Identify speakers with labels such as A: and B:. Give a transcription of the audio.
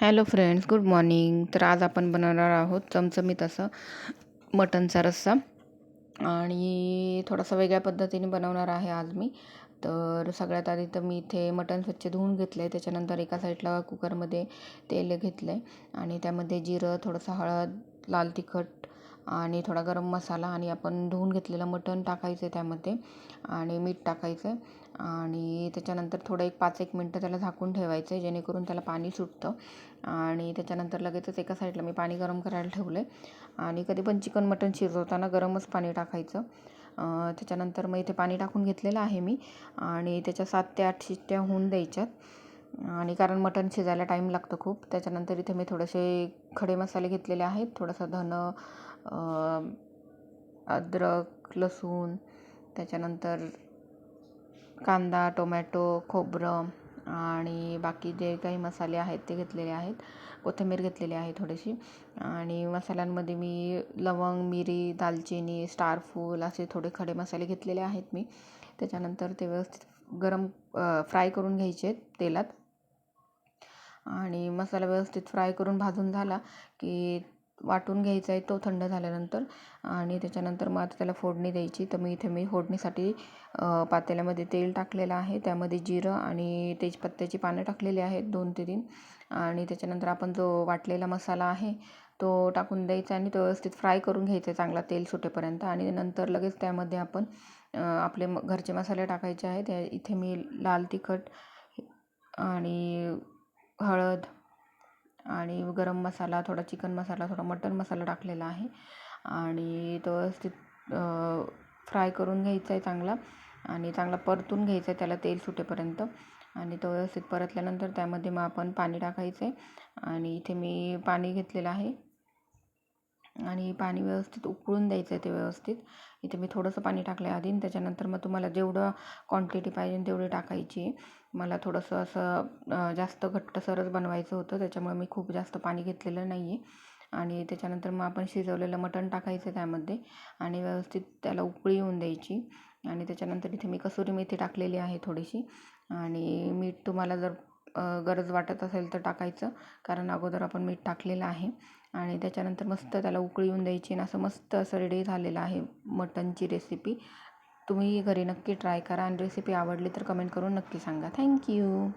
A: Hello friends, good morning. तर आज आपण बनवणार आहोत चमचमीत असं मटणचा रस्सा आणि थोडासा वेगळ्या पद्धतीने बनवणार आहे आज मी. तर सगळ्यात आधी तर मी इथे मटण स्वच्छ धुवून घेतलं आहे. त्याच्यानंतर एका साईडला कुकरमध्ये तेल घेतलं आहे आणि त्यामध्ये जिरं, थोडंसं हळद, लाल तिखट आणि थोडा गरम मसाला आणि आपण धुवून घेतलेलं मटण टाकायचं आहे त्यामध्ये आणि मीठ टाकायचं आहे आणि त्याच्यानंतर थोडं 5-1 मिनटं त्याला झाकून ठेवायचं आहे, जेणेकरून त्याला पाणी सुटतं. आणि त्याच्यानंतर लगेचच एका साईडला मी पाणी गरम करायला ठेवलं आहे आणि कधी पण चिकन मटण शिजवताना गरमच पाणी टाकायचं. त्याच्यानंतर मग इथे पाणी टाकून घेतलेलं आहे मी आणि त्याच्या 7 ते 8 शिट्ट्या होऊन द्यायच्यात आणि कारण मटण शिजायला टाईम लागतो खूप. त्याच्यानंतर इथे मी थोडेसे खडे मसाले घेतलेले आहेत, थोडंसं धनं, अद्रक, लसूण, त्याच्यानंतर कांदा, टोमॅटो, खोबरं आणि बाकी जे काही मसाले आहेत ते घेतलेले आहेत. कोथिंबीर घेतलेली आहे थोडीशी आणि मसाल्यांमध्ये मी लवंग, मिरी, दालचिनी, स्टारफूल असे थोडे खडे मसाले घेतलेले आहेत मी. त्याच्यानंतर ते व्यवस्थित फ्राय करून घ्यायचे आहेत तेलात आणि मसाला व्यवस्थित फ्राय करून भाजून झाला की वाटून घ्यायचा आहे तो थंड झाल्यानंतर आणि त्याच्यानंतर मग आता त्याला फोडणी द्यायची. तर मी फोडणीसाठी पातेल्यामध्ये तेल टाकलेलं आहे, त्यामध्ये जिरं आणि तेजपत्त्याची पानं टाकलेली आहेत 2 ते 3 आणि त्याच्यानंतर आपण जो वाटलेला मसाला आहे तो टाकून द्यायचा आणि तो व्यवस्थित फ्राय करून घ्यायचा चांगला तेल सुटेपर्यंत आणि नंतर लगेच त्यामध्ये आपण आपले घरचे मसाले टाकायचे आहेत. इथे मी लाल तिखट आणि हळद आणि गरम मसाला, थोडा चिकन मसाला, थोडा मटन मसाला टाकलेला आहे आणि तो व्यवस्थित फ्राय करून घ्यायचा आहे चांगला आणि चांगला परतून घ्यायचा आहे त्याला तेल सुटेपर्यंत आणि तो व्यवस्थित परतल्यानंतर त्यामध्ये मग आपण पाणी टाकायचं आहे आणि इथे मी पाणी घेतलेलं आहे आणि पाणी व्यवस्थित उकळून द्यायचं आहे ते व्यवस्थित. इथे मी थोडंसं पाणी टाकलं आहे आधी, त्याच्यानंतर मग तुम्हाला जेवढं क्वांटिटी पाहिजे तेवढी टाकायची आहे. मला थोडंसं असं जास्त घट्टसरच बनवायचं होतं, त्याच्यामुळे मी खूप जास्त पाणी घेतलेलं नाही आहे आणि त्याच्यानंतर मग आपण शिजवलेलं मटण टाकायचं त्यामध्ये आणि व्यवस्थित त्याला उकळी येऊन द्यायची आणि त्याच्यानंतर इथे मी कसुरी मेथी टाकलेली आहे थोडीशी आणि मीठ तुम्हाला जर गरज वाटत असेल तर टाकायचं, कारण अगोदर आपण मीठ टाकलेलं आहे आणि त्याच्यानंतर मस्त त्याला उकळी येऊन द्यायची आणि असं मस्त असं रेडी झालेलं आहे मटनची रेसिपी. तुम्ही घरी नक्की ट्राय करा आणि रेसिपी आवडली तर कमेंट करून नक्की सांगा. थँक्यू.